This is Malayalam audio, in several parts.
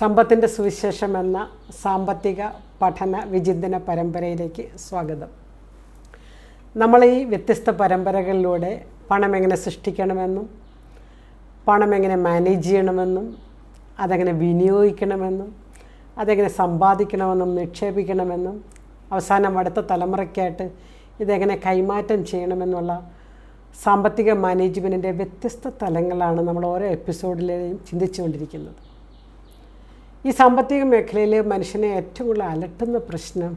സമ്പത്തിൻ്റെ സുവിശേഷം എന്ന സാമ്പത്തിക പഠന വിചിന്തന പരമ്പരയിലേക്ക് സ്വാഗതം. നമ്മൾ ഈ വ്യത്യസ്ത പരമ്പരകളിലൂടെ പണം എങ്ങനെ സൃഷ്ടിക്കണമെന്നും പണം എങ്ങനെ മാനേജ് ചെയ്യണമെന്നും അതെങ്ങനെ വിനിയോഗിക്കണമെന്നും അതെങ്ങനെ സമ്പാദിക്കണമെന്നും നിക്ഷേപിക്കണമെന്നും അവസാനം അടുത്ത തലമുറയ്ക്കായിട്ട് ഇതെങ്ങനെ കൈമാറ്റം ചെയ്യണമെന്നുള്ള സാമ്പത്തിക മാനേജ്മെൻറ്റിൻ്റെ വ്യത്യസ്ത തലങ്ങളാണ് നമ്മൾ ഓരോ എപ്പിസോഡിലെയും ചിന്തിച്ചുകൊണ്ടിരിക്കുന്നത്. ഈ സാമ്പത്തിക മേഖലയിൽ മനുഷ്യനെ ഏറ്റവും കൂടുതൽ അലട്ടുന്ന പ്രശ്നം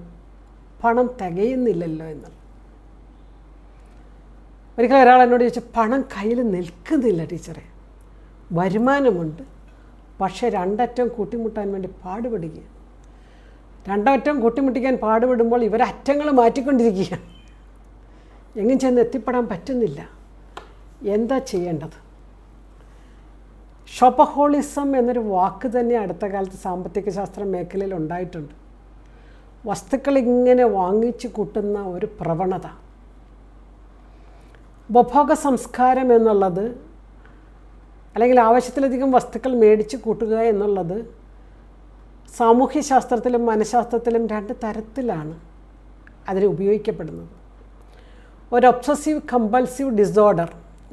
പണം തികയുന്നില്ലല്ലോ എന്നുള്ളത്. ഒരിക്കലും ഒരാൾ എന്നോട് ചോദിച്ചു, പണം കയ്യിൽ നിൽക്കുന്നില്ല ടീച്ചറെ, വരുമാനമുണ്ട്, പക്ഷേ രണ്ടറ്റം കൂട്ടിമുട്ടാൻ വേണ്ടി പാടുപെടുകയാണ്. രണ്ടറ്റം കൂട്ടിമുട്ടിക്കാൻ പാടുപെടുമ്പോൾ ഇവരറ്റങ്ങൾ മാറ്റിക്കൊണ്ടിരിക്കുകയാണ്. എങ്ങും ചെന്ന് എത്തിപ്പെടാൻ പറ്റുന്നില്ല. എന്താ ചെയ്യേണ്ടത്? ഷോപ്പഹോളിസം എന്നൊരു വാക്ക് തന്നെ അടുത്ത കാലത്ത് സാമ്പത്തിക ശാസ്ത്ര മേഖലയിൽ ഉണ്ടായിട്ടുണ്ട്. വസ്തുക്കൾ ഇങ്ങനെ വാങ്ങിച്ചു കൂട്ടുന്ന ഒരു പ്രവണത. ഉപഭോഗ സംസ്കാരം എന്നുള്ളത്, അല്ലെങ്കിൽ ആവശ്യത്തിലധികം വസ്തുക്കൾ മേടിച്ച് കൂട്ടുക എന്നുള്ളത് സാമൂഹ്യശാസ്ത്രത്തിലും മനഃശാസ്ത്രത്തിലും രണ്ട് തരത്തിലാണ് അതിന് ഉപയോഗിക്കപ്പെടുന്നത്. ഒരു ഒബ്സസീവ് കമ്പൾസീവ് ഡിസോർഡർ,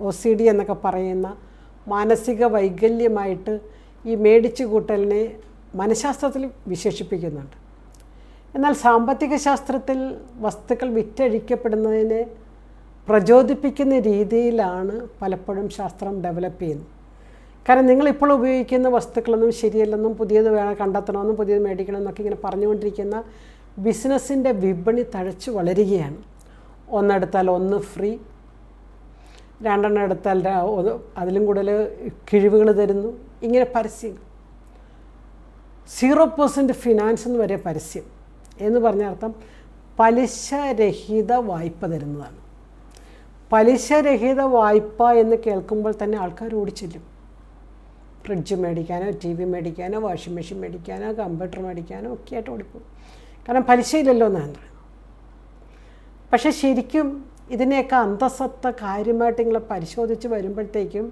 OCD എന്നൊക്കെ പറയുന്ന മാനസിക വൈകല്യമായിട്ട് ഈ മേടിച്ചു കൂട്ടലിനെ മനഃശാസ്ത്രത്തിൽ വിശേഷിപ്പിക്കുന്നുണ്ട്. എന്നാൽ സാമ്പത്തിക ശാസ്ത്രത്തിൽ വസ്തുക്കൾ വിറ്റഴിക്കപ്പെടുന്നതിനെ പ്രചോദിപ്പിക്കുന്ന രീതിയിലാണ് പലപ്പോഴും ശാസ്ത്രം ഡെവലപ്പ് ചെയ്യുന്നത്. കാരണം നിങ്ങളിപ്പോൾ ഉപയോഗിക്കുന്ന വസ്തുക്കളൊന്നും ശരിയല്ലെന്നും പുതിയത് വേണം കണ്ടെത്തണമെന്നും പുതിയത് മേടിക്കണമെന്നൊക്കെ ഇങ്ങനെ പറഞ്ഞുകൊണ്ടിരിക്കുന്ന ബിസിനസ്സിൻ്റെ വിപണി തഴച്ചു വളരുകയാണ്. ഒന്നെടുത്താൽ ഒന്ന് ഫ്രീ, രണ്ടെണ്ണം എടുത്താൽ അതിലും കൂടുതൽ കിഴിവുകൾ തരുന്നു. ഇങ്ങനെ പരസ്യം 0% ഫിനാൻസ് എന്ന് വരെ പരസ്യം എന്ന് പറഞ്ഞ അർത്ഥം പലിശരഹിത വായ്പ തരുന്നതാണ്. പലിശരഹിത വായ്പ എന്ന് കേൾക്കുമ്പോൾ തന്നെ ആൾക്കാർ ഓടിച്ചെല്ലും. ഫ്രിഡ്ജ് മേടിക്കാനോ TV മേടിക്കാനോ വാഷിംഗ് മെഷീൻ മേടിക്കാനോ കമ്പ്യൂട്ടർ മേടിക്കാനോ ഒക്കെ ആയിട്ട് ഓടിപ്പോകും. കാരണം പലിശയില്ലല്ലോ എന്നാണ്. പക്ഷേ ശരിക്കും ഇതിനെയൊക്കെ അന്തസത്ത കാര്യമായിട്ട് നിങ്ങൾ പരിശോധിച്ച് വരുമ്പോഴത്തേക്കും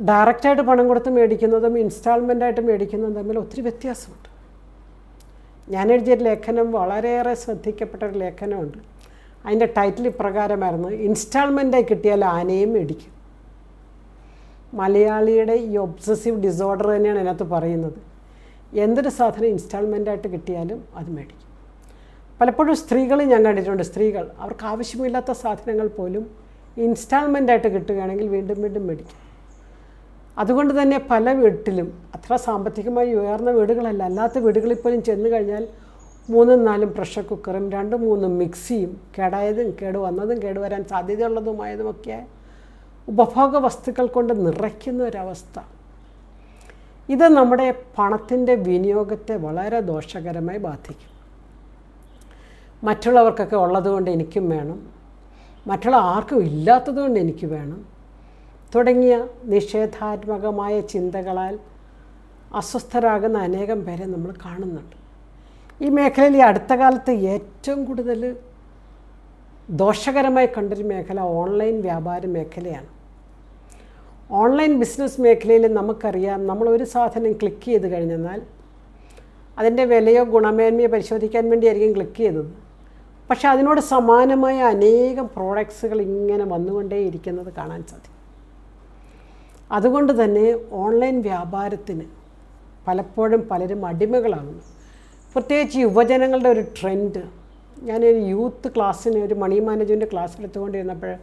ഡയറക്റ്റായിട്ട് പണം കൊടുത്ത് മേടിക്കുന്നതും ഇൻസ്റ്റാൾമെൻറ്റായിട്ട് മേടിക്കുന്നതും തമ്മിൽ ഒത്തിരി വ്യത്യാസമുണ്ട്. ഞാൻ എഴുതിയൊരു ലേഖനം, വളരെയേറെ ശ്രദ്ധിക്കപ്പെട്ട ഒരു ലേഖനമുണ്ട്. അതിൻ്റെ ടൈറ്റിൽ ഇപ്രകാരമായിരുന്നു: ഇൻസ്റ്റാൾമെൻറ്റായി കിട്ടിയാൽ ആനയും മേടിക്കും. മലയാളിയുടെ ഈ ഒബ്സസീവ് ഡിസോർഡർ തന്നെയാണ് അതിനകത്ത് പറയുന്നത്. എന്തൊരു സാധനം ഇൻസ്റ്റാൾമെൻറ്റായിട്ട് കിട്ടിയാലും അത് മേടിക്കും. പലപ്പോഴും സ്ത്രീകൾ ഞാൻ കണ്ടിട്ടുണ്ട്. സ്ത്രീകൾ അവർക്ക് ആവശ്യമില്ലാത്ത സാധനങ്ങൾ പോലും ഇൻസ്റ്റാൾമെൻറ്റായിട്ട് കിട്ടുകയാണെങ്കിൽ വീണ്ടും വീണ്ടും മേടിക്കും. അതുകൊണ്ട് തന്നെ പല വീട്ടിലും, അത്ര സാമ്പത്തികമായി ഉയർന്ന വീടുകളല്ല, അല്ലാത്ത വീടുകളിൽ പോലും ചെന്ന് കഴിഞ്ഞാൽ 3-4 പ്രഷർ കുക്കറും 2-3 മിക്സിയും, കേടായതും കേടുവന്നതും കേടുവരാൻ സാധ്യതയുള്ളതുമായതുമൊക്കെ ഉപഭോഗ വസ്തുക്കൾ കൊണ്ട് നിറയ്ക്കുന്ന ഒരവസ്ഥ. ഇത് നമ്മുടെ പണത്തിൻ്റെ വിനിയോഗത്തെ വളരെ ദോഷകരമായി ബാധിക്കും. മറ്റുള്ളവർക്കൊക്കെ ഉള്ളതുകൊണ്ട് എനിക്കും വേണം, മറ്റുള്ള ആർക്കും ഇല്ലാത്തതുകൊണ്ട് എനിക്ക് വേണം തുടങ്ങിയ നിഷേധാത്മകമായ ചിന്തകളാൽ അസ്വസ്ഥരാകുന്ന അനേകം പേരെ നമ്മൾ കാണുന്നുണ്ട്. ഈ മേഖലയിൽ ഈ അടുത്ത കാലത്ത് ഏറ്റവും കൂടുതൽ ദോഷകരമായി കണ്ടൊരു മേഖല ഓൺലൈൻ വ്യാപാര മേഖലയാണ്. ഓൺലൈൻ ബിസിനസ് മേഖലയിൽ നമുക്കറിയാം, നമ്മളൊരു സാധനം ക്ലിക്ക് ചെയ്ത് കഴിഞ്ഞാൽ അതിൻ്റെ വിലയോ ഗുണമേന്മയോ പരിശോധിക്കാൻ വേണ്ടിയായിരിക്കും ക്ലിക്ക് ചെയ്തത്. പക്ഷെ അതിനോട് സമാനമായ അനേകം പ്രോഡക്ട്സുകൾ ഇങ്ങനെ വന്നുകൊണ്ടേയിരിക്കുന്നത് കാണാൻ സാധിക്കും. അതുകൊണ്ട് തന്നെ ഓൺലൈൻ വ്യാപാരത്തിന് പലപ്പോഴും പലരും അടിമകളാകുന്നു. പ്രത്യേകിച്ച് യുവജനങ്ങളുടെ ഒരു ട്രെൻഡ്. ഞാനൊരു യൂത്ത് ക്ലാസ്സിന്, ഒരു മണി മാനേജ്മെൻറ്റ് ക്ലാസ് എടുത്തുകൊണ്ടിരുന്നപ്പോൾ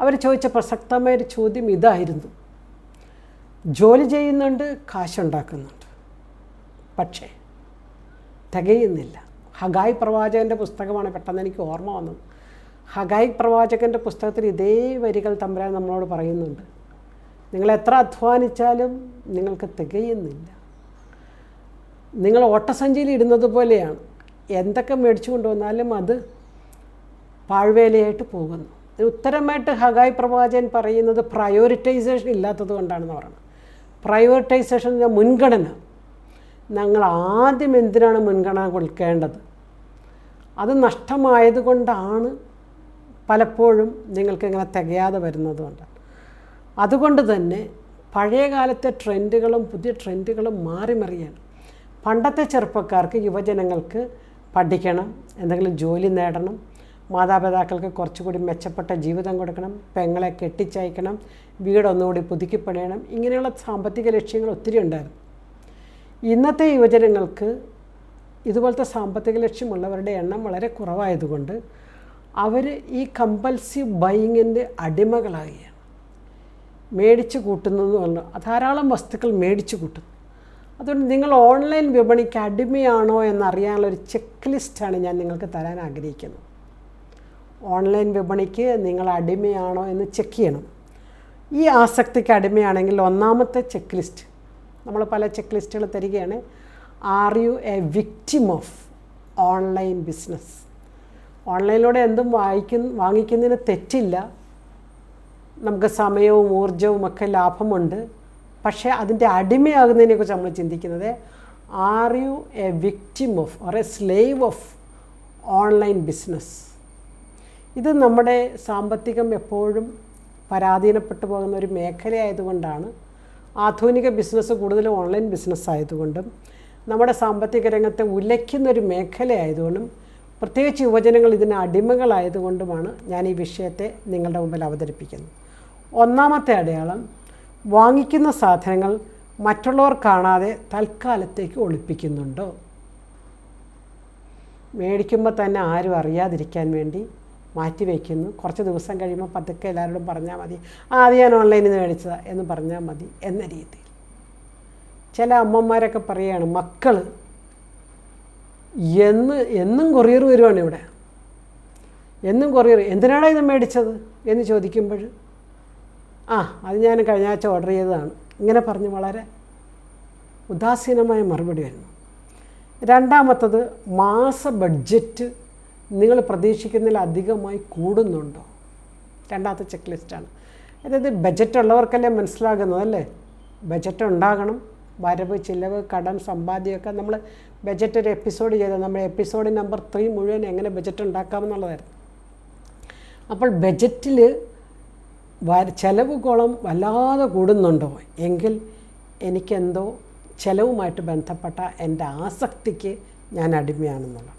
അവർ ചോദിച്ച പ്രസക്തമായൊരു ചോദ്യം ഇതായിരുന്നു: ജോലി ചെയ്യുന്നുണ്ട്, കാശുണ്ടാക്കുന്നുണ്ട്, പക്ഷേ തികയുന്നില്ല. ഹഗായി പ്രവാചകൻ്റെ പുസ്തകമാണ് പെട്ടെന്ന് എനിക്ക് ഓർമ്മ വന്നത്. ഹഗായി പ്രവാചകൻ്റെ പുസ്തകത്തിൽ ഇതേ വരികൾ തമ്പുരാൻ നമ്മളോട് പറയുന്നുണ്ട്: നിങ്ങൾ എത്ര അധ്വാനിച്ചാലും നിങ്ങൾക്ക് തികയുന്നില്ല. നിങ്ങൾ ഓട്ടസഞ്ചിയിൽ ഇടുന്നത് പോലെയാണ്. എന്തൊക്കെ മേടിച്ചു കൊണ്ടുവന്നാലും അത് പാഴ്വേലയായിട്ട് പോകുന്നു. ഉത്തരമായിട്ട് ഹഗായി പ്രവാചകൻ പറയുന്നത് പ്രയോറിറ്റൈസേഷൻ ഇല്ലാത്തത് കൊണ്ടാണെന്ന് പറയുന്നത്. പ്രയോറിറ്റൈസേഷൻ എന്ന മുൻഗണന. ഞങ്ങൾ ആദ്യം എന്തിനാണ് മുൻഗണന കൊടുക്കേണ്ടത്? അത് നഷ്ടമായതുകൊണ്ടാണ് പലപ്പോഴും നിങ്ങൾക്കിങ്ങനെ തികയാതെ വരുന്നതുകൊണ്ടാണ്. അതുകൊണ്ട് തന്നെ പഴയ കാലത്തെ ട്രെൻഡുകളും പുതിയ ട്രെൻഡുകളും മാറി മറിയാണ്. പണ്ടത്തെ ചെറുപ്പക്കാർക്ക്, യുവജനങ്ങൾക്ക് പഠിക്കണം, എന്തെങ്കിലും ജോലി നേടണം, മാതാപിതാക്കൾക്ക് കുറച്ചുകൂടി മെച്ചപ്പെട്ട ജീവിതം കൊടുക്കണം, പെങ്ങളെ കെട്ടിച്ചയക്കണം, വീടൊന്നുകൂടി പുതുക്കിപ്പണിയണം, ഇങ്ങനെയുള്ള സാമ്പത്തിക ലക്ഷ്യങ്ങൾ ഒത്തിരി ഉണ്ടായിരുന്നു. ഇന്നത്തെ യുവജനങ്ങൾക്ക് ഇതുപോലത്തെ സാമ്പത്തിക ലക്ഷ്യമുള്ളവരുടെ എണ്ണം വളരെ കുറവായതുകൊണ്ട് അവർ ഈ കമ്പൽസീവ് ബൈയിങ്ങിൻ്റെ അടിമകളാകുകയാണ്. മേടിച്ച് കൂട്ടുന്നതുകൊണ്ട് ധാരാളം വസ്തുക്കൾ മേടിച്ച് കൂട്ടുന്നു. അതുകൊണ്ട് നിങ്ങൾ ഓൺലൈൻ വിപണിക്ക് അടിമയാണോ എന്നറിയാനുള്ളൊരു ചെക്ക് ലിസ്റ്റാണ് ഞാൻ നിങ്ങൾക്ക് തരാൻ ആഗ്രഹിക്കുന്നത്. ഓൺലൈൻ വിപണിക്ക് നിങ്ങൾ അടിമയാണോ എന്ന് ചെക്ക് ചെയ്യണം. ഈ ആസക്തിക്ക് അടിമയാണെങ്കിൽ ഒന്നാമത്തെ ചെക്ക് ലിസ്റ്റ്, നമ്മൾ പല ചെക്ക് ലിസ്റ്റുകൾ തരികയാണ്. Are you A victim of online business? ഓൺലൈനിലൂടെ എന്തും വാങ്ങിക്കുന്നതിന് തെറ്റില്ല, നമുക്ക് സമയവും ഊർജവും ഒക്കെ ലാഭമുണ്ട്. പക്ഷേ അതിൻ്റെ അടിമയാകുന്നതിനെക്കുറിച്ച് നമ്മൾ ചിന്തിക്കുന്നത്, are you A victim of or A slave of online business? ഇത് നമ്മുടെ സാമ്പത്തികം എപ്പോഴും പരാധീനപ്പെട്ടു പോകുന്ന ഒരു മേഖലയായതുകൊണ്ടാണ്. ആധുനിക ബിസിനസ് കൂടുതലും ഓൺലൈൻ ബിസിനസ് ആയതുകൊണ്ടും നമ്മുടെ സാമ്പത്തിക രംഗത്തെ ഉലയ്ക്കുന്നൊരു മേഖലയായതുകൊണ്ടും പ്രത്യേകിച്ച് യുവജനങ്ങൾ ഇതിന് അടിമകളായതുകൊണ്ടുമാണ് ഞാൻ ഈ വിഷയത്തെ നിങ്ങളുടെ മുമ്പിൽ അവതരിപ്പിക്കുന്നത്. ഒന്നാമത്തെ അടയാളം, വാങ്ങിക്കുന്ന സാധനങ്ങൾ മറ്റുള്ളവർ കാണാതെ തൽക്കാലത്തേക്ക് ഒളിപ്പിക്കുന്നുണ്ടോ? മേടിക്കുമ്പോൾ തന്നെ ആരും അറിയാതിരിക്കാൻ വേണ്ടി മാറ്റി വയ്ക്കുന്നു. കുറച്ച് ദിവസം കഴിയുമ്പോൾ പതുക്കെ എല്ലാവരോടും പറഞ്ഞാൽ മതി, അത് ഞാൻ ഓൺലൈനിൽ നിന്ന് മേടിച്ചതാണ് എന്ന് പറഞ്ഞാൽ മതി എന്ന രീതിയിൽ. ചില അമ്മമാരൊക്കെ പറയുകയാണ്, മക്കൾ എന്നും കൊറിയർ വരുവാണ് ഇവിടെ, എന്നും കൊറിയർ, എന്തിനാണ് ഇത് മേടിച്ചത് എന്ന് ചോദിക്കുമ്പോൾ അത് ഞാൻ കഴിഞ്ഞ ആഴ്ച ഓർഡർ ചെയ്തതാണ്, ഇങ്ങനെ പറഞ്ഞ് വളരെ ഉദാസീനമായ മറുപടി വരുന്നു. രണ്ടാമത്തത്, മാസ ബഡ്ജറ്റ് നിങ്ങൾ പ്രതീക്ഷിക്കുന്നതിൽ അധികമായി കൂടുന്നുണ്ടോ? രണ്ടാമത്തെ ചെക്ക് ലിസ്റ്റാണ്. അതായത് ബഡ്ജറ്റ് ഉള്ളവർക്കല്ലേ മനസ്സിലാകുന്നതല്ലേ, ബഡ്ജറ്റ് ഉണ്ടാകണം. വരവ്, ചിലവ്, കടം, സമ്പാദ്യമൊക്കെ നമ്മൾ ബഡ്ജറ്റ് ഒരു എപ്പിസോഡ് ചെയ്തത്, നമ്മുടെ എപ്പിസോഡ് നമ്പർ 3 മുഴുവൻ എങ്ങനെ ബഡ്ജറ്റ് ഉണ്ടാക്കാമെന്നുള്ളതായിരുന്നു. അപ്പോൾ ബഡ്ജറ്റിൽ ചിലവ് കോളം വല്ലാതെ കൂടുന്നുണ്ടോ എങ്കിൽ എനിക്കെന്തോ ചിലവുമായിട്ട് ബന്ധപ്പെട്ട എൻ്റെ ആസക്തിക്ക് ഞാൻ അടിമയാണെന്നുള്ളത്.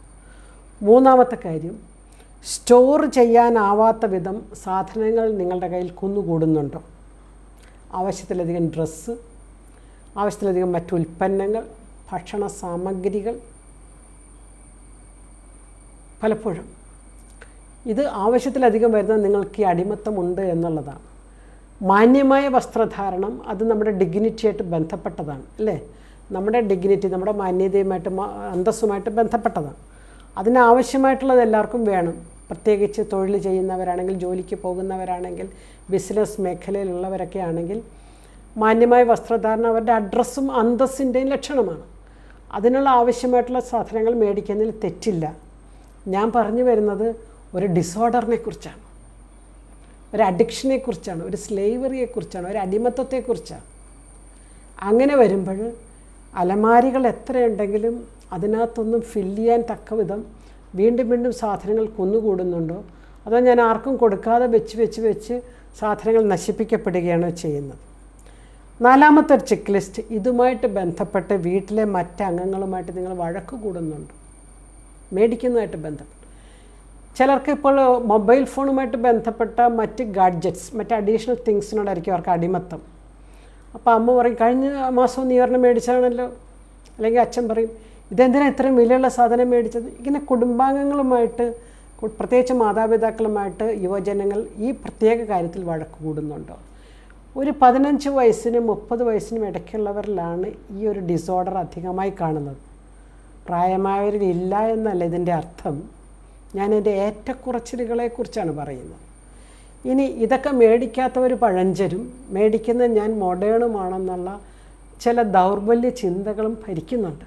മൂന്നാമത്തെ കാര്യം, സ്റ്റോർ ചെയ്യാനാവാത്ത വിധം സാധനങ്ങൾ നിങ്ങളുടെ കയ്യിൽ കുന്നുകൂടുന്നുണ്ടോ? ആവശ്യത്തിലധികം ഡ്രസ്സ്, ആവശ്യത്തിലധികം മറ്റു ഉൽപ്പന്നങ്ങൾ, ഭക്ഷണ സാമഗ്രികൾ. പലപ്പോഴും ഇത് ആവശ്യത്തിലധികം വരുന്നത് നിങ്ങൾക്ക് ഈ അടിമത്തമുണ്ട് എന്നുള്ളതാണ്. മാന്യമായ വസ്ത്രധാരണം അത് നമ്മുടെ ഡിഗ്നിറ്റിയായിട്ട് ബന്ധപ്പെട്ടതാണ് അല്ലേ? നമ്മുടെ ഡിഗ്നിറ്റി, നമ്മുടെ മാന്യതയുമായിട്ട്, അന്തസ്സുമായിട്ട് ബന്ധപ്പെട്ടതാണ്. അതിനാവശ്യമായിട്ടുള്ളത് എല്ലാവർക്കും വേണം. പ്രത്യേകിച്ച് തൊഴിൽ ചെയ്യുന്നവരാണെങ്കിൽ, ജോലിക്ക് പോകുന്നവരാണെങ്കിൽ, ബിസിനസ് മേഖലയിലുള്ളവരൊക്കെ ആണെങ്കിൽ മാന്യമായ വസ്ത്രധാരണം അവരുടെ അഡ്രസ്സും അന്തസ്സിൻ്റെയും ലക്ഷണമാണ്. അതിനുള്ള ആവശ്യമായിട്ടുള്ള സാധനങ്ങൾ മേടിക്കുന്നതിൽ തെറ്റില്ല. ഞാൻ പറഞ്ഞു വരുന്നത് ഒരു ഡിസോർഡറിനെ കുറിച്ചാണ്, ഒരു അഡിക്ഷനെ കുറിച്ചാണ്, ഒരു സ്ലേവറിയെക്കുറിച്ചാണ്, ഒരു അടിമത്തത്തെക്കുറിച്ചാണ്. അങ്ങനെ വരുമ്പോൾ അലമാരികൾ എത്രയുണ്ടെങ്കിലും അതിനകത്തൊന്നും ഫില്ല് ചെയ്യാൻ തക്ക വിധം വീണ്ടും വീണ്ടും സാധനങ്ങൾ കുന്നുകൂടുന്നുണ്ടോ? അതോ ഞാൻ ആർക്കും കൊടുക്കാതെ വെച്ച് സാധനങ്ങൾ നശിപ്പിക്കപ്പെടുകയാണോ ചെയ്യുന്നത്? നാലാമത്തെ ഒരു ചെക്ക് ലിസ്റ്റ്, ഇതുമായിട്ട് ബന്ധപ്പെട്ട് വീട്ടിലെ മറ്റംഗങ്ങളുമായിട്ട് നിങ്ങൾ വഴക്ക് കൂടുന്നുണ്ടോ? മേടിക്കുന്നതുമായിട്ട് ബന്ധപ്പെട്ട് ചിലർക്ക് ഇപ്പോൾ മൊബൈൽ ഫോണുമായിട്ട് ബന്ധപ്പെട്ട മറ്റ് ഗാഡ്ജറ്റ്സ്, മറ്റ് അഡീഷണൽ തിങ്സിനോടായിരിക്കും അവർക്ക് അടിമത്തം. അപ്പോൾ അമ്മ പറയും, കഴിഞ്ഞ മാസം നീ ഒരെണ്ണം മേടിച്ചാണല്ലോ, അല്ലെങ്കിൽ അച്ഛൻ പറയും, ഇതെന്തിനാണ് ഇത്രയും വിലയുള്ള സാധനം മേടിച്ചത്? ഇങ്ങനെ കുടുംബാംഗങ്ങളുമായിട്ട്, പ്രത്യേകിച്ച് മാതാപിതാക്കളുമായിട്ട് യുവജനങ്ങൾ ഈ പ്രത്യേക കാര്യത്തിൽ വഴക്ക് കൂടുന്നുണ്ടോ? ഒരു 15 വയസ്സിനും 30 വയസ്സിനും ഇടയ്ക്കുള്ളവരിലാണ് ഈ ഒരു ഡിസോർഡർ അധികമായി കാണുന്നത്. പ്രായമായവരിൽ ഇല്ല എന്നല്ല ഇതിൻ്റെ അർത്ഥം. ഞാനെൻ്റെ ഏറ്റക്കുറച്ചിലുകളെക്കുറിച്ചാണ് പറയുന്നത്. ഇനി ഇതൊക്കെ മേടിക്കാത്തവർ പഴഞ്ചരും, മേടിക്കുന്നത് ഞാൻ മോഡേണുമാണെന്നുള്ള ചില ദൗർബല്യ ചിന്തകളും ഭരിക്കുന്നുണ്ട്.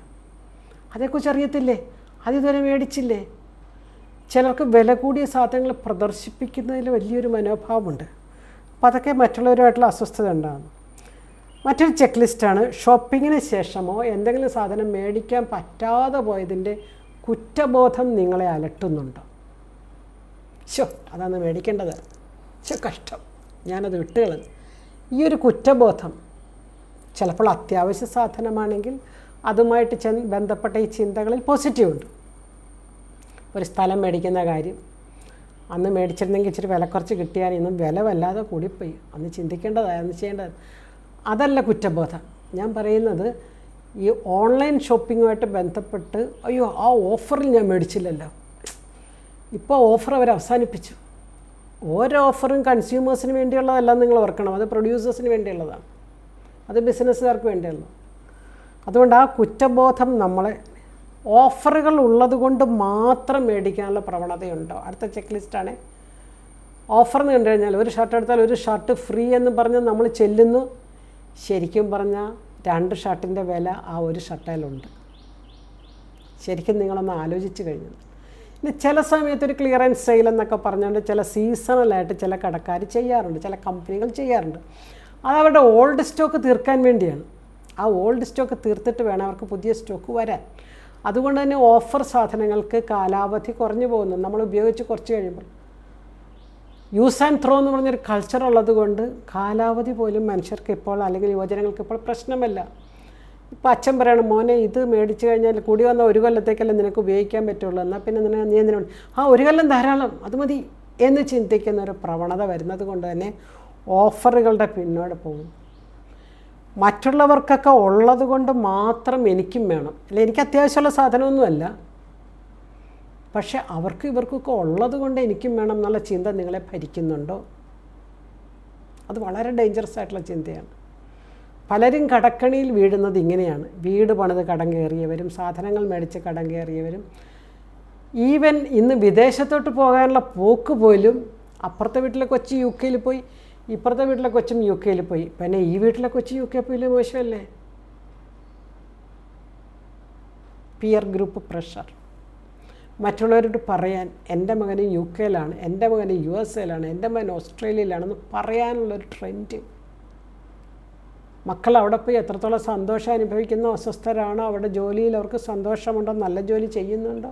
അതേക്കുറിച്ച് അറിയത്തില്ലേ? അതിതുവരെ മേടിച്ചില്ലേ? ചിലർക്ക് വില കൂടിയ സാധനങ്ങൾ പ്രദർശിപ്പിക്കുന്നതിൽ വലിയൊരു മനോഭാവമുണ്ട്. അപ്പോൾ അതൊക്കെ മറ്റുള്ളവരുമായിട്ടുള്ള അസ്വസ്ഥത ഉണ്ടാകുന്നു. മറ്റൊരു ചെക്ക് ലിസ്റ്റാണ്, ഷോപ്പിങ്ങിന് ശേഷമോ എന്തെങ്കിലും സാധനം മേടിക്കാൻ പറ്റാതെ പോയതിൻ്റെ കുറ്റബോധം നിങ്ങളെ അലട്ടുന്നുണ്ടോ? അതാണ് മേടിക്കേണ്ടത്, കഷ്ടം, ഞാനത് വിട്ടുകളഞ്ഞു. ഈ ഒരു കുറ്റബോധം ചിലപ്പോൾ അത്യാവശ്യ സാധനമാണെങ്കിൽ അതുമായിട്ട് ബന്ധപ്പെട്ട ഈ ചിന്തകളിൽ പോസിറ്റീവ് ഉണ്ട്. ഒരു സ്ഥലം മേടിക്കുന്ന കാര്യം, അന്ന് മേടിച്ചിരുന്നെങ്കിൽ ഇച്ചിരി വില കുറച്ച് കിട്ടിയാൽ ഇന്നും വില വല്ലാതെ കൂടിപ്പോയി, അന്ന് ചിന്തിക്കേണ്ടതായി, അന്ന് ചെയ്യേണ്ടത്. അതല്ല കുറ്റബോധം. ഞാൻ പറയുന്നത് ഈ ഓൺലൈൻ ഷോപ്പിങ്ങുമായിട്ട് ബന്ധപ്പെട്ട് അയ്യോ ആ ഓഫറിൽ ഞാൻ മേടിച്ചില്ലല്ലോ, ഇപ്പോൾ ഓഫർ അവർ അവസാനിപ്പിച്ചു. ഓരോ ഓഫറും കൺസ്യൂമേഴ്സിന് വേണ്ടിയുള്ളതല്ല, നിങ്ങൾ ഓർക്കണം. അത് പ്രൊഡ്യൂസേഴ്സിന് വേണ്ടിയുള്ളതാണ്, അത് ബിസിനസ്സുകാർക്ക് വേണ്ടിയുള്ളത്. അതുകൊണ്ട് ആ കുറ്റബോധം നമ്മളെ ഓഫറുകൾ ഉള്ളത് കൊണ്ട് മാത്രം മേടിക്കാനുള്ള പ്രവണതയുണ്ടോ? അടുത്ത ചെക്ക് ലിസ്റ്റാണ് ഓഫർ എന്ന് കണ്ടു കഴിഞ്ഞാൽ ഒരു ഷർട്ട് എടുത്താൽ ഒരു ഷർട്ട് ഫ്രീ എന്ന് പറഞ്ഞ് നമ്മൾ ചെല്ലുന്നു. ശരിക്കും പറഞ്ഞാൽ 2 ഷർട്ടിൻ്റെ വില ആ ഒരു ഷർട്ടിലുണ്ട്. ശരിക്കും നിങ്ങളൊന്ന് ആലോചിച്ച് കഴിഞ്ഞു. ഇനി ചില സമയത്ത് ഒരു ക്ലിയറൻസ് സെയിൽ എന്നൊക്കെ പറഞ്ഞുകൊണ്ട് ചില സീസണലായിട്ട് ചില കടക്കാർ ചെയ്യാറുണ്ട്, ചില കമ്പനികൾ ചെയ്യാറുണ്ട്. അതവരുടെ ഓൾഡ് സ്റ്റോക്ക് തീർക്കാൻ വേണ്ടിയാണ്. ആ ഓൾഡ് സ്റ്റോക്ക് തീർത്തിട്ട് വേണം അവർക്ക് പുതിയ സ്റ്റോക്ക് വരാൻ. അതുകൊണ്ട് തന്നെ ഓഫർ സാധനങ്ങൾക്ക് കാലാവധി കുറഞ്ഞു പോകുന്നു. നമ്മൾ ഉപയോഗിച്ച് കുറച്ച് കഴിയുമ്പോൾ യൂസ് ആൻഡ് ത്രോ എന്ന് പറഞ്ഞൊരു കൾച്ചർ ഉള്ളത് കൊണ്ട് കാലാവധി പോലും മനുഷ്യർക്ക് ഇപ്പോൾ അല്ലെങ്കിൽ യുവജനങ്ങൾക്ക് ഇപ്പോൾ പ്രശ്നമല്ല. ഇപ്പോൾ അച്ഛൻ പറയണം, മോനെ ഇത് മേടിച്ച് കഴിഞ്ഞാൽ കൂടി വന്ന 1 കൊല്ലത്തേക്കല്ലേ നിനക്ക് ഉപയോഗിക്കാൻ പറ്റുള്ളൂ, എന്നാൽ പിന്നെ നീ എന്തിനാണ് 1 കൊല്ലം ധാരാളം അത് മതി എന്ന് ചിന്തിക്കുന്ന ഒരു പ്രവണത വരുന്നത് കൊണ്ട് തന്നെ ഓഫറുകളുടെ പിന്നോട്ട് പോകും. മറ്റുള്ളവർക്കൊക്കെ ഉള്ളത് കൊണ്ട് മാത്രം എനിക്കും വേണം, അല്ലെ എനിക്ക് അത്യാവശ്യമുള്ള സാധനമൊന്നുമല്ല, പക്ഷെ അവർക്ക് ഇവർക്കൊക്കെ ഉള്ളത് കൊണ്ട് എനിക്കും വേണം എന്നുള്ള ചിന്ത നിങ്ങളെ ഭരിക്കുന്നുണ്ടോ? അത് വളരെ ഡേഞ്ചറസ് ആയിട്ടുള്ള ചിന്തയാണ്. പലരും കടക്കണിയിൽ വീഴുന്നത് ഇങ്ങനെയാണ്. വീട് പണിത് കടം കയറിയവരും സാധനങ്ങൾ മേടിച്ച് കടം കയറിയവരും, ഈവൻ ഇന്ന് വിദേശത്തോട്ട് പോകാനുള്ള പോക്ക് പോലും അപ്പുറത്തെ വീട്ടിലെ കൊച്ച് UK പോയി, ഇപ്പുറത്തെ വീട്ടിലെ കൊച്ചും UK പോയി, പിന്നെ ഈ വീട്ടിലെ കൊച്ച് UK പോയില്ലേ, മോശമല്ലേ? Peer group pressure. മറ്റുള്ളവരോട് പറയാൻ എൻ്റെ മകൻ UK എൻ്റെ മകൻ USA എൻ്റെ മകൻ ഓസ്ട്രേലിയയിലാണെന്ന് പറയാനുള്ളൊരു ട്രെൻഡ്. മക്കൾ അവിടെ പോയി എത്രത്തോളം സന്തോഷം അനുഭവിക്കുന്നോ, അസ്വസ്ഥരാണോ, അവിടെ ജോലിയിൽ അവർക്ക് സന്തോഷമുണ്ടോ, നല്ല ജോലി ചെയ്യുന്നുണ്ടോ,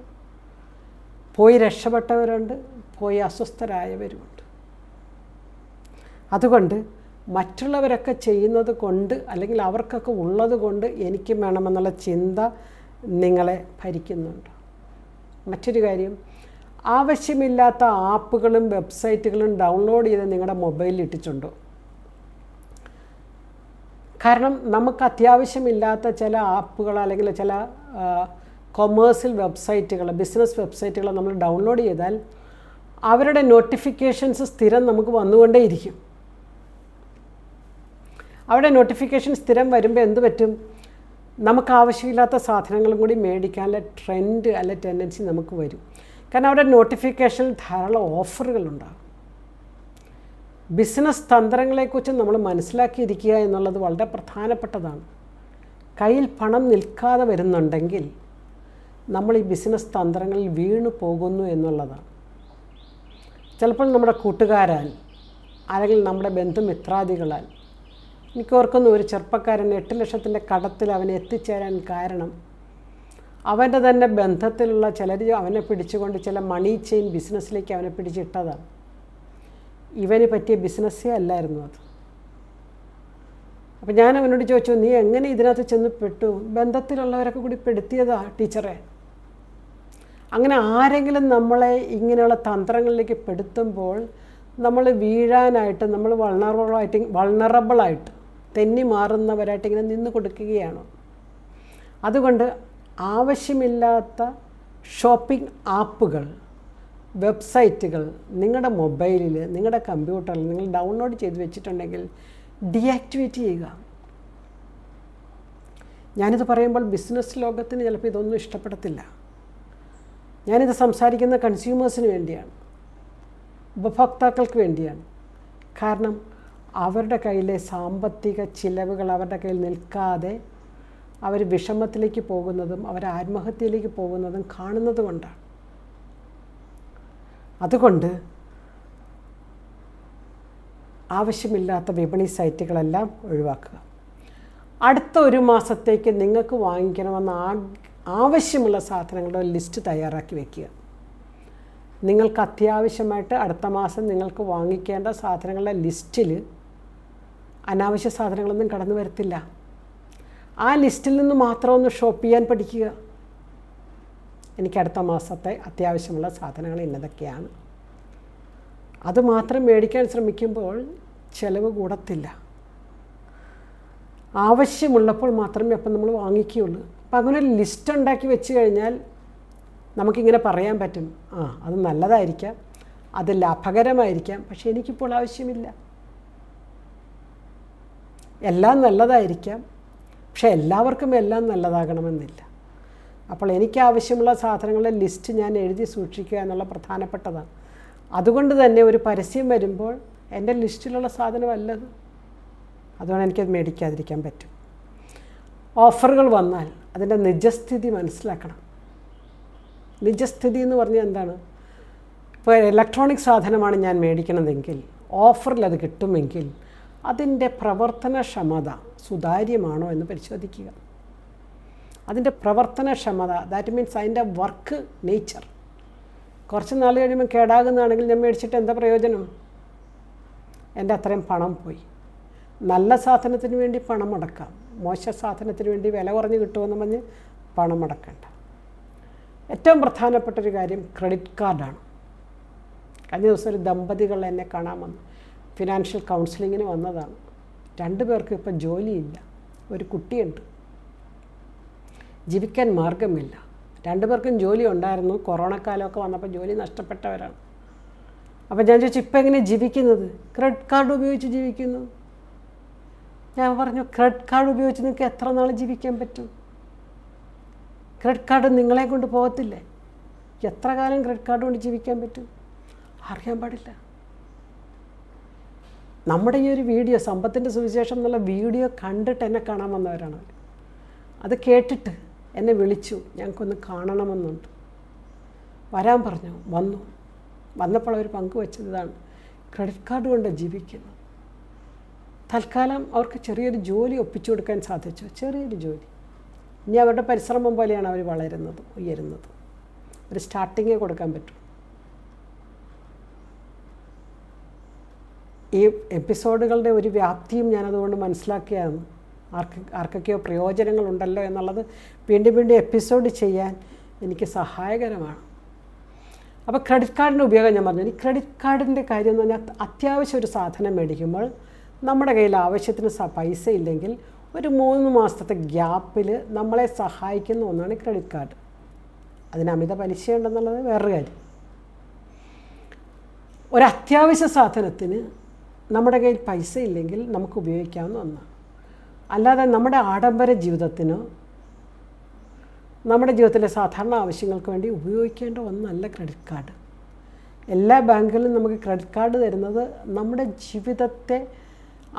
പോയി രക്ഷപ്പെട്ടവരുണ്ട്, പോയി അസ്വസ്ഥരായവരുമുണ്ട്. അതുകൊണ്ട് മറ്റുള്ളവരൊക്കെ ചെയ്യുന്നത് കൊണ്ട് അല്ലെങ്കിൽ അവർക്കൊക്കെ ഉള്ളത് കൊണ്ട് എനിക്കും വേണമെന്നുള്ള ചിന്ത നിങ്ങളെ ഭരിക്കുന്നുണ്ട്. മറ്റൊരു കാര്യം, ആവശ്യമില്ലാത്ത ആപ്പുകളും വെബ്സൈറ്റുകളും ഡൗൺലോഡ് ചെയ്ത് നിങ്ങളുടെ മൊബൈലിൽ ഇട്ടിട്ടുണ്ടോ? കാരണം നമുക്ക് അത്യാവശ്യമില്ലാത്ത ചില ആപ്പുകൾ അല്ലെങ്കിൽ ചില കൊമേഴ്സ്യൽ വെബ്സൈറ്റുകൾ, ബിസിനസ് വെബ്സൈറ്റുകൾ നമ്മൾ ഡൗൺലോഡ് ചെയ്താൽ അവരുടെ നോട്ടിഫിക്കേഷൻസ് സ്ഥിരം നമുക്ക് വന്നുകൊണ്ടേയിരിക്കും. അവിടെ നോട്ടിഫിക്കേഷൻ സ്ഥിരം വരുമ്പോൾ എന്ത് പറ്റും? നമുക്ക് ആവശ്യമില്ലാത്ത സാധനങ്ങളും കൂടി മേടിക്കാനുള്ള ട്രെൻഡ് അല്ലെ ടെൻഡൻസി നമുക്ക് വരും. കാരണം അവിടെ നോട്ടിഫിക്കേഷനിൽ ധാരാളം ഓഫറുകളുണ്ടാകും. ബിസിനസ് തന്ത്രങ്ങളെക്കുറിച്ച് നമ്മൾ മനസ്സിലാക്കിയിരിക്കുക എന്നുള്ളത് വളരെ പ്രധാനപ്പെട്ടതാണ്. കയ്യിൽ പണം നിൽക്കാതെ വരുന്നുണ്ടെങ്കിൽ നമ്മൾ ഈ ബിസിനസ് തന്ത്രങ്ങളിൽ വീണു പോകുന്നു എന്നുള്ളതാണ്. ചിലപ്പോൾ നമ്മുടെ കൂട്ടുകാരാൽ അല്ലെങ്കിൽ നമ്മുടെ ബന്ധുമിത്രാദികളാൽ, എനിക്ക് ഓർക്കുന്നു ഒരു ചെറുപ്പക്കാരൻ 8 ലക്ഷത്തിൻ്റെ കടത്തിൽ അവനെ എത്തിച്ചേരാൻ കാരണം അവൻ്റെ തന്നെ ബന്ധത്തിലുള്ള ചിലർ അവനെ പിടിച്ചുകൊണ്ട് ചില മണി ചെയിൻ ബിസിനസ്സിലേക്ക് അവനെ പിടിച്ചിട്ടതാണ്. ഇവന് പറ്റിയ ബിസിനസ്സേ അല്ലായിരുന്നു അത്. അപ്പം ഞാൻ അവനോട് ചോദിച്ചു, നീ എങ്ങനെ ഇതിനകത്ത് ചെന്ന് പെട്ടു? ബന്ധത്തിലുള്ളവരൊക്കെ കൂടി പെടുത്തിയതാ ടീച്ചറെ. അങ്ങനെ ആരെങ്കിലും നമ്മളെ ഇങ്ങനെയുള്ള തന്ത്രങ്ങളിലേക്ക് പെടുത്തുമ്പോൾ നമ്മൾ വീഴാനായിട്ട്, നമ്മൾ വൾണറബിളായിട്ട് തെന്നി മാറുന്നവരായിട്ട് ഇങ്ങനെ നിന്ന് കൊടുക്കുകയാണ്. അതുകൊണ്ട് ആവശ്യമില്ലാത്ത ഷോപ്പിംഗ് ആപ്പുകൾ, വെബ്സൈറ്റുകൾ നിങ്ങളുടെ മൊബൈലിൽ, നിങ്ങളുടെ കമ്പ്യൂട്ടറിൽ നിങ്ങൾ ഡൗൺലോഡ് ചെയ്ത് വെച്ചിട്ടുണ്ടെങ്കിൽ ഡീആക്ടിവേറ്റ് ചെയ്യുക. ഞാനിത് പറയുമ്പോൾ ബിസിനസ് ലോകത്തിന് ചിലപ്പോൾ ഇതൊന്നും ഇഷ്ടപ്പെടത്തില്ല. ഞാനിത് സംസാരിക്കുന്ന കൺസ്യൂമേഴ്സിന് വേണ്ടിയാണ്, ഉപഭോക്താക്കൾക്ക് വേണ്ടിയാണ്. കാരണം അവരുടെ കയ്യിലെ സാമ്പത്തിക ചിലവുകൾ അവരുടെ കയ്യിൽ നിൽക്കാതെ അവർ വിഷമത്തിലേക്ക് പോകുന്നതും അവർ ആത്മഹത്യയിലേക്ക് പോകുന്നതും കാണുന്നത് കൊണ്ടാണ്. അതുകൊണ്ട് ആവശ്യമില്ലാത്ത വിപണി സൈറ്റുകളെല്ലാം ഒഴിവാക്കുക. അടുത്ത 1 മാസത്തേക്ക് നിങ്ങൾക്ക് വാങ്ങിക്കണമെന്ന് ആവശ്യമുള്ള സാധനങ്ങളുടെ ലിസ്റ്റ് തയ്യാറാക്കി വയ്ക്കുക. നിങ്ങൾക്ക് അത്യാവശ്യമായിട്ട് അടുത്ത മാസം നിങ്ങൾക്ക് വാങ്ങിക്കേണ്ട സാധനങ്ങളുടെ ലിസ്റ്റിൽ അനാവശ്യ സാധനങ്ങളൊന്നും കടന്നു വരത്തില്ല. ആ ലിസ്റ്റിൽ നിന്ന് മാത്രം ഒന്ന് ഷോപ്പ് ചെയ്യാൻ പഠിക്കുക. എനിക്ക് അടുത്ത മാസത്തെ അത്യാവശ്യമുള്ള സാധനങ്ങൾ ഇന്നതൊക്കെയാണ്. അതുമാത്രം മേടിക്കാൻ ശ്രമിക്കുമ്പോൾ ചിലവ് കൂടത്തില്ല. ആവശ്യമുള്ളപ്പോൾ മാത്രമേ അപ്പം നമ്മൾ വാങ്ങിക്കുകയുള്ളൂ. അപ്പം അങ്ങനെ ഒരു ലിസ്റ്റ് ഉണ്ടാക്കി വെച്ച് കഴിഞ്ഞാൽ നമുക്കിങ്ങനെ പറയാൻ പറ്റും, അത് നല്ലതായിരിക്കാം, അത് ലാഭകരമായിരിക്കാം, പക്ഷേ എനിക്കിപ്പോൾ ആവശ്യമില്ല. എല്ലാം നല്ലതായിരിക്കാം, പക്ഷേ എല്ലാവർക്കും എല്ലാം നല്ലതാകണമെന്നില്ല. അപ്പോൾ എനിക്ക് ആവശ്യമുള്ള സാധനങ്ങളുടെ ലിസ്റ്റ് ഞാൻ എഴുതി സൂക്ഷിക്കുക എന്നുള്ള പ്രധാനപ്പെട്ടതാണ്. അതുകൊണ്ട് തന്നെ ഒരു പരസ്യം വരുമ്പോൾ എൻ്റെ ലിസ്റ്റിലുള്ള സാധനമല്ലത്, അതുകൊണ്ട് എനിക്കത് മേടിക്കാതിരിക്കാൻ പറ്റും. ഓഫറുകൾ വന്നാൽ അതിൻ്റെ നിജസ്ഥിതി മനസ്സിലാക്കണം. നിജസ്ഥിതി എന്ന് പറഞ്ഞാൽ എന്താണ്? ഇപ്പോൾ ഇലക്ട്രോണിക് സാധനമാണ് ഞാൻ മേടിക്കണതെങ്കിൽ ഓഫറിൽ അത് കിട്ടുമെങ്കിൽ അതിൻ്റെ പ്രവർത്തനക്ഷമത സുതാര്യമാണോ എന്ന് പരിശോധിക്കുക. അതിൻ്റെ പ്രവർത്തനക്ഷമത, ദാറ്റ് മീൻസ് അതിൻ്റെ വർക്ക് നേച്ചർ. കുറച്ച് നാൾ കഴിയുമ്പോൾ കേടാകുന്നതാണെങ്കിൽ ഞാൻ മേടിച്ചിട്ട് എന്താ പ്രയോജനം? എൻ്റെ അത്രയും പണം പോയി. നല്ല സാധനത്തിന് വേണ്ടി പണം മുടക്കാം, മോശ സാധനത്തിന് വേണ്ടി വില കുറഞ്ഞ് കിട്ടുമെന്ന് പറഞ്ഞ് പണം മുടക്കണ്ട. ഏറ്റവും പ്രധാനപ്പെട്ടൊരു കാര്യം ക്രെഡിറ്റ് കാർഡാണ്. കഴിഞ്ഞ ദിവസം ഒരു ദമ്പതികൾ എന്നെ കാണാൻ വന്നു. ഫിനാൻഷ്യൽ കൗൺസിലിങ്ങിന് വന്നതാണ്. 2 പേർക്കും ഇപ്പോൾ ജോലിയില്ല, ഒരു കുട്ടിയുണ്ട്, ജീവിക്കാൻ മാർഗമില്ല. 2 പേർക്കും ജോലി ഉണ്ടായിരുന്നു, കൊറോണ കാലമൊക്കെ വന്നപ്പോൾ ജോലി നഷ്ടപ്പെട്ടവരാണ്. അപ്പോൾ ഞാൻ ചോദിച്ചു, ഇപ്പം എങ്ങനെ ജീവിക്കുന്നത്? ക്രെഡിറ്റ് കാർഡ് ഉപയോഗിച്ച് ജീവിക്കുന്നു. ഞാൻ പറഞ്ഞു, ക്രെഡിറ്റ് കാർഡ് ഉപയോഗിച്ച് നിങ്ങൾക്ക് എത്ര നാൾ ജീവിക്കാൻ പറ്റും? ക്രെഡിറ്റ് കാർഡ് നിങ്ങളെ കൊണ്ട് പോകത്തില്ലേ? എത്ര കാലം ക്രെഡിറ്റ് കാർഡ് കൊണ്ട് ജീവിക്കാൻ പറ്റും? അറിയാൻ പാടില്ല. നമ്മുടെ ഈ ഒരു വീഡിയോ, സമ്പത്തിൻ്റെ സുവിശേഷം എന്നുള്ള വീഡിയോ കണ്ടിട്ട് എന്നെ കാണാൻ വന്നവരാണ്. അത് കേട്ടിട്ട് എന്നെ വിളിച്ചു, ഞങ്ങൾക്കൊന്ന് കാണണമെന്നുണ്ട്. വരാൻ പറഞ്ഞു, വന്നപ്പോൾ അവർ പങ്കുവച്ചത് ഇതാണ്, ക്രെഡിറ്റ് കാർഡ് കൊണ്ട് ജീവിക്കുന്നു. തൽക്കാലം അവർക്ക് ചെറിയൊരു ജോലി ഒപ്പിച്ചു കൊടുക്കാൻ സാധിച്ചു, ചെറിയൊരു ജോലി. ഇനി അവരുടെ പരിശ്രമം പോലെയാണ് അവർ വളരുന്നത്, ഉയരുന്നത്. ഒരു സ്റ്റാർട്ടിങ്ങേ കൊടുക്കാൻ പറ്റും. ഈ എപ്പിസോഡുകളുടെ ഒരു വ്യാപ്തിയും ഞാനതുകൊണ്ട് മനസ്സിലാക്കിയാണ്. ആർക്കൊക്കെയോ പ്രയോജനങ്ങളുണ്ടല്ലോ എന്നുള്ളത് വീണ്ടും എപ്പിസോഡ് ചെയ്യാൻ എനിക്ക് സഹായകരമാണ്. അപ്പോൾ ക്രെഡിറ്റ് കാർഡിൻ്റെ ഉപയോഗം ഞാൻ പറഞ്ഞു. ഈ ക്രെഡിറ്റ് കാർഡിൻ്റെ കാര്യം എന്ന് പറഞ്ഞാൽ അത്യാവശ്യം ഒരു സാധനം മേടിക്കുമ്പോൾ നമ്മുടെ കയ്യിൽ ആവശ്യത്തിന് പൈസ ഇല്ലെങ്കിൽ ഒരു 3 മാസത്തെ ഗ്യാപ്പിൽ നമ്മളെ സഹായിക്കുന്ന ഒന്നാണ് ക്രെഡിറ്റ് കാർഡ്. അതിന് അമിത പലിശയുണ്ടെന്നുള്ളത് വേറൊരു കാര്യം. ഒരത്യാവശ്യ സാധനത്തിന് നമ്മുടെ കയ്യിൽ പൈസ ഇല്ലെങ്കിൽ നമുക്ക് ഉപയോഗിക്കാവുന്ന ഒന്നാണ്. അല്ലാതെ നമ്മുടെ ആഡംബര ജീവിതത്തിനോ നമ്മുടെ ജീവിതത്തിലെ സാധാരണ ആവശ്യങ്ങൾക്ക് വേണ്ടി ഉപയോഗിക്കേണ്ട ഒന്നല്ല ക്രെഡിറ്റ് കാർഡ്. എല്ലാ ബാങ്കുകളിലും നമുക്ക് ക്രെഡിറ്റ് കാർഡ് തരുന്നത് നമ്മുടെ ജീവിതത്തെ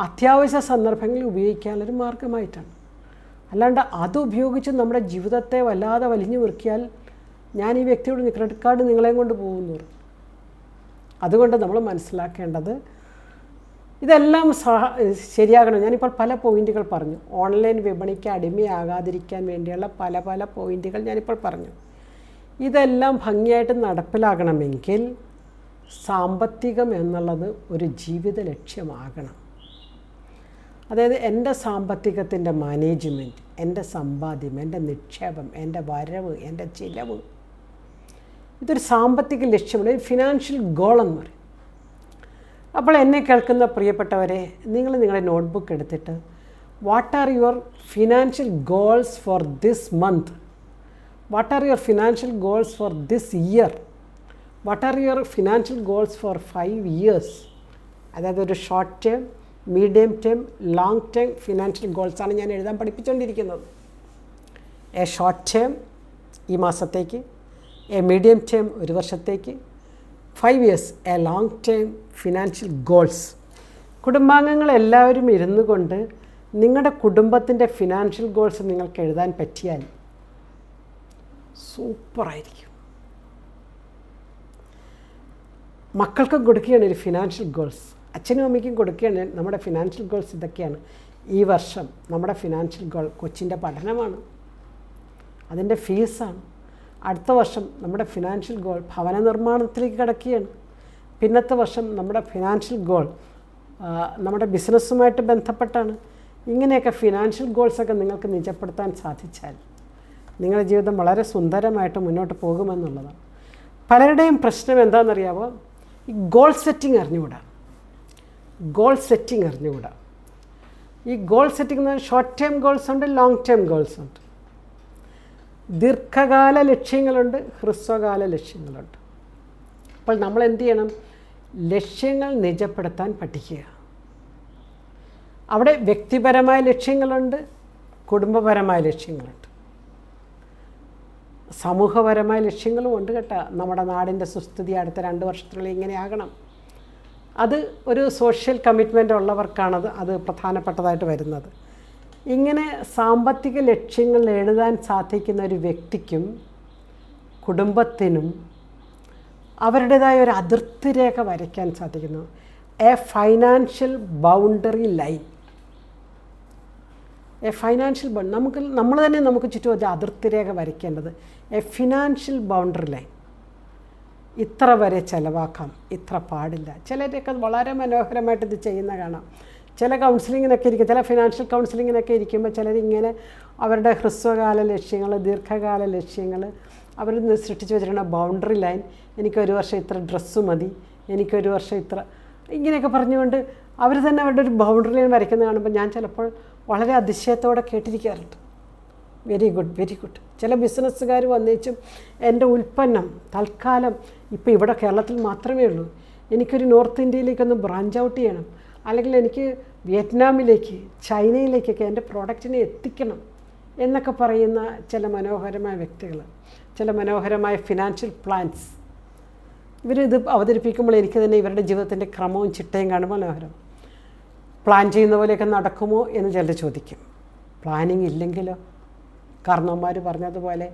അത്യാവശ്യ സന്ദർഭങ്ങളിൽ ഉപയോഗിക്കാനുള്ളൊരു മാർഗമായിട്ടാണ്. അല്ലാണ്ട് അത് ഉപയോഗിച്ച് നമ്മുടെ ജീവിതത്തെ വല്ലാതെ വലിഞ്ഞു മുറുക്കിയാൽ ഞാൻ ഈ വ്യക്തിയോട് ക്രെഡിറ്റ് കാർഡ് നിങ്ങളെയും കൊണ്ട് പോകുന്നു. അതുകൊണ്ട് നമ്മൾ മനസ്സിലാക്കേണ്ടത് ഇതെല്ലാം ശരിയാകണം. ഞാനിപ്പോൾ പല പോയിൻറ്റുകൾ പറഞ്ഞു. ഓൺലൈൻ വിപണിക്ക് അടിമയാകാതിരിക്കാൻ വേണ്ടിയുള്ള പല പോയിൻറ്റുകൾ ഞാനിപ്പോൾ പറഞ്ഞു. ഇതെല്ലാം ഭംഗിയായിട്ട് നടപ്പിലാകണമെങ്കിൽ സാമ്പത്തികം എന്നുള്ളത് ഒരു ജീവിത ലക്ഷ്യമാകണം. അതായത് എൻ്റെ സാമ്പത്തികത്തിൻ്റെ മാനേജ്മെൻറ്റ്, എൻ്റെ സമ്പാദ്യം, എൻ്റെ നിക്ഷേപം, എൻ്റെ വരവ്, എൻ്റെ ചിലവ്, ഇതൊരു സാമ്പത്തിക ലക്ഷ്യമാണ്, ഒരു ഫിനാൻഷ്യൽ ഗോൾ എന്ന് പറയും. അപ്പോൾ എന്നെ കേൾക്കുന്ന പ്രിയപ്പെട്ടവരെ, നിങ്ങളുടെ നോട്ട്ബുക്ക് എടുത്തിട്ട് what are your financial goals for this month, what are your financial goals for this year, what are your financial goals for 5 years. അതായത് ഒരു short term, medium term, long term financial ഗോൾസാണ് ഞാൻ എഴുതാൻ പഠിപ്പിച്ചുകൊണ്ടിരിക്കുന്നത്. എ ഷോർട്ട് ടേം ഈ മാസത്തേക്ക്, എ മീഡിയം ടേം 1 വർഷത്തേക്ക്, 5 years a long term financial goals. കുടുംബാംഗങ്ങളെല്ലാവരും ഇരുന്നു കൊണ്ട് നിങ്ങളുടെ കുടുംബത്തിൻ്റെ ഫിനാൻഷ്യൽ ഗോൾസ് നിങ്ങൾക്ക് എഴുതാൻ പറ്റിയാൽ സൂപ്പറായിരിക്കും. മക്കൾക്കും കൊടുക്കുകയാണ് ഒരു ഫിനാൻഷ്യൽ ഗോൾസ്, അച്ഛനും അമ്മയ്ക്കും കൊടുക്കുകയാണ് നമ്മുടെ ഫിനാൻഷ്യൽ ഗോൾസ് ഇതൊക്കെയാണ്. ഈ വർഷം നമ്മുടെ ഫിനാൻഷ്യൽ ഗോൾ കൊച്ചിൻ്റെ പഠനമാണ്, അതിൻ്റെ ഫീസാണ്. അടുത്ത വർഷം നമ്മുടെ ഫിനാൻഷ്യൽ ഗോൾ ഭവന നിർമ്മാണത്തിലേക്ക് കിടക്കുകയാണ്. പിന്നത്തെ വർഷം നമ്മുടെ ഫിനാൻഷ്യൽ ഗോൾ നമ്മുടെ ബിസിനസ്സുമായിട്ട് ബന്ധപ്പെട്ടാണ്. ഇങ്ങനെയൊക്കെ ഫിനാൻഷ്യൽ ഗോൾസൊക്കെ നിങ്ങൾക്ക് നിജപ്പെടുത്താൻ സാധിച്ചാൽ നിങ്ങളുടെ ജീവിതം വളരെ സുന്ദരമായിട്ട് മുന്നോട്ട് പോകുമെന്നുള്ളതാണ്. പലരുടെയും പ്രശ്നം എന്താണെന്നറിയാമോ? ഈ ഗോൾ സെറ്റിംഗ് അറിഞ്ഞുകൂടാ. ഈ ഗോൾ സെറ്റിംഗ് എന്ന് പറഞ്ഞാൽ ഷോർട്ട് ടേം ഗോൾസ് ഉണ്ട്, ലോങ് ടേം ഗോൾസ് ഉണ്ട്. ദീർഘകാല ലക്ഷ്യങ്ങളുണ്ട്, ഹ്രസ്വകാല ലക്ഷ്യങ്ങളുണ്ട്. അപ്പോൾ നമ്മൾ എന്ത് ചെയ്യണം? ലക്ഷ്യങ്ങൾ നിജപ്പെടുത്താൻ പഠിക്കുക. അവിടെ വ്യക്തിപരമായ ലക്ഷ്യങ്ങളുണ്ട്, കുടുംബപരമായ ലക്ഷ്യങ്ങളുണ്ട്, സമൂഹപരമായ ലക്ഷ്യങ്ങളും ഉണ്ട് കേട്ടോ. നമ്മുടെ നാടിൻ്റെ സുസ്ഥിതി അടുത്ത 2 വർഷത്തിനുള്ളിൽ ഇങ്ങനെ ആകണം. അത് ഒരു സോഷ്യൽ കമ്മിറ്റ്മെൻ്റ് ഉള്ളവർക്കാണത് അത് പ്രധാനപ്പെട്ടതായിട്ട് വരുന്നത്. ഇങ്ങനെ സാമ്പത്തിക ലക്ഷ്യങ്ങൾ എഴുതാൻ സാധിക്കുന്ന ഒരു വ്യക്തിക്കും കുടുംബത്തിനും അവരുടേതായ ഒരു അതിർത്തി രേഖ വരയ്ക്കാൻ സാധിക്കുന്നു. A financial boundary line. നമ്മൾ തന്നെ നമുക്ക് ചുറ്റും ഒരു അതിർത്തി രേഖ വരയ്ക്കേണ്ടത്. A financial boundary line. ഇത്ര വരെ ചിലവാക്കാം, ഇത്ര പാടില്ല. ചിലരൊക്കെ വളരെ മനോഹരമായിട്ട് ഇത് ചെയ്യുന്ന കാണാം. ചില കൗൺസിലിങ്ങിനൊക്കെ ഇരിക്കും, ചില ഫിനാൻഷ്യൽ കൗൺസിലിങ്ങിനൊക്കെ ഇരിക്കുമ്പോൾ ചിലരിങ്ങനെ അവരുടെ ഹ്രസ്വകാല ലക്ഷ്യങ്ങൾ, ദീർഘകാല ലക്ഷ്യങ്ങൾ അവർ സൃഷ്ടിച്ച് വെച്ചിരിക്കുന്ന ബൗണ്ടറി ലൈൻ. എനിക്കൊരു വർഷം ഇത്ര ഡ്രസ്സ് മതി, എനിക്കൊരു വർഷം ഇത്ര, ഇങ്ങനെയൊക്കെ പറഞ്ഞുകൊണ്ട് അവർ തന്നെ അവരുടെ ഒരു ബൗണ്ടറി ലൈൻ വരയ്ക്കുന്നത് കാണുമ്പോൾ ഞാൻ ചിലപ്പോൾ വളരെ അതിശയത്തോടെ കേട്ടിരിക്കാറുണ്ട്. Very good. ചില ബിസിനസ്സുകാർ വന്നേച്ചും എൻ്റെ ഉൽപ്പന്നം തൽക്കാലം ഇപ്പോൾ ഇവിടെ കേരളത്തിൽ മാത്രമേ ഉള്ളൂ, എനിക്കൊരു നോർത്ത് ഇന്ത്യയിലേക്കൊന്ന് ബ്രാഞ്ച് ഔട്ട് ചെയ്യണം, അല്ലെങ്കിൽ എനിക്ക് വിയറ്റ്നാമിലേക്ക്, ചൈനയിലേക്കൊക്കെ എൻ്റെ പ്രോഡക്റ്റിനെ എത്തിക്കണം എന്നൊക്കെ പറയുന്ന ചില മനോഹരമായ വ്യക്തികൾ, ചില മനോഹരമായ ഫിനാൻഷ്യൽ പ്ലാൻസ്. ഇവരിത് അവതരിപ്പിക്കുമ്പോൾ എനിക്ക് തന്നെ ഇവരുടെ ജീവിതത്തിൻ്റെ ക്രമവും ചിട്ടയും കാണുമ്പോൾ മനോഹരം. പ്ലാൻ ചെയ്യുന്ന പോലെയൊക്കെ നടക്കുമോ എന്ന് ചിലർ ചോദിക്കും. പ്ലാനിങ് ഇല്ലെങ്കിലോ? കാരണവന്മാർ പറഞ്ഞതുപോലെ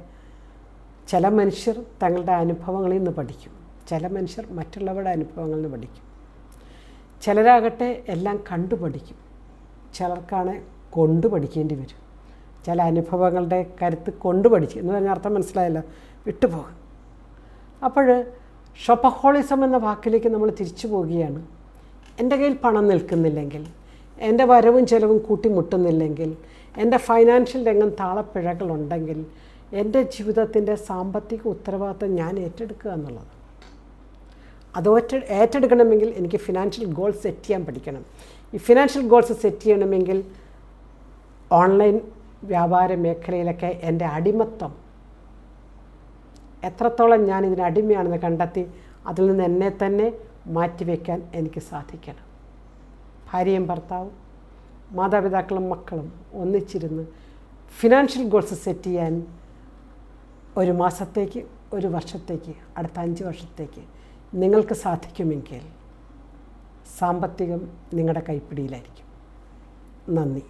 ചില മനുഷ്യർ തങ്ങളുടെ അനുഭവങ്ങളിൽ നിന്ന് പഠിക്കും, ചില മനുഷ്യർ മറ്റുള്ളവരുടെ അനുഭവങ്ങളിൽ നിന്ന് പഠിക്കും. ചിലരാകട്ടെ എല്ലാം കണ്ടുപഠിക്കും, ചിലർക്കാണ് കൊണ്ടുപഠിക്കേണ്ടി വരും. ചില അനുഭവങ്ങളുടെ കരുത്ത് കൊണ്ടുപഠിച്ചു എന്ന് പറഞ്ഞാൽ അർത്ഥം മനസ്സിലായല്ലോ, വിട്ടുപോകും. അപ്പോൾ ഷോപ്പഹോളിസം എന്ന വാക്കിലേക്ക് നമ്മൾ തിരിച്ചു പോവുകയാണ്. എൻ്റെ കയ്യിൽ പണം നിൽക്കുന്നില്ലെങ്കിൽ, എൻ്റെ വരവും ചെലവും കൂട്ടിമുട്ടുന്നില്ലെങ്കിൽ, എൻ്റെ ഫൈനാൻഷ്യൽ രംഗം താളപ്പിഴകളുണ്ടെങ്കിൽ എൻ്റെ ജീവിതത്തിൻ്റെ സാമ്പത്തിക ഉത്തരവാദിത്വം ഞാൻ ഏറ്റെടുക്കുക എന്നുള്ളത്. അത് ഏറ്റെടുക്കണമെങ്കിൽ എനിക്ക് ഫിനാൻഷ്യൽ ഗോൾ സെറ്റ് ചെയ്യാൻ പഠിക്കണം. ഈ ഫിനാൻഷ്യൽ ഗോൾസ് സെറ്റ് ചെയ്യണമെങ്കിൽ ഓൺലൈൻ വ്യാപാര മേഖലയിലൊക്കെ എൻ്റെ അടിമത്വം എത്രത്തോളം ഞാൻ ഇതിന് അടിമയാണെന്ന് കണ്ടെത്തി അതിൽ നിന്ന് എന്നെ തന്നെ മാറ്റിവെക്കാൻ എനിക്ക് സാധിക്കണം. ഭാര്യയും ഭർത്താവും മാതാപിതാക്കളും മക്കളും ഒന്നിച്ചിരുന്ന് ഫിനാൻഷ്യൽ ഗോൾസ് സെറ്റ് ചെയ്യാൻ 1 മാസത്തേക്ക്, 1 വർഷത്തേക്ക്, അടുത്ത 5 വർഷത്തേക്ക് നിങ്ങൾക്ക് സാധിക്കുമെങ്കിൽ സാമ്പത്തികം നിങ്ങളുടെ കൈപ്പിടിയിലായിരിക്കും. നന്ദി.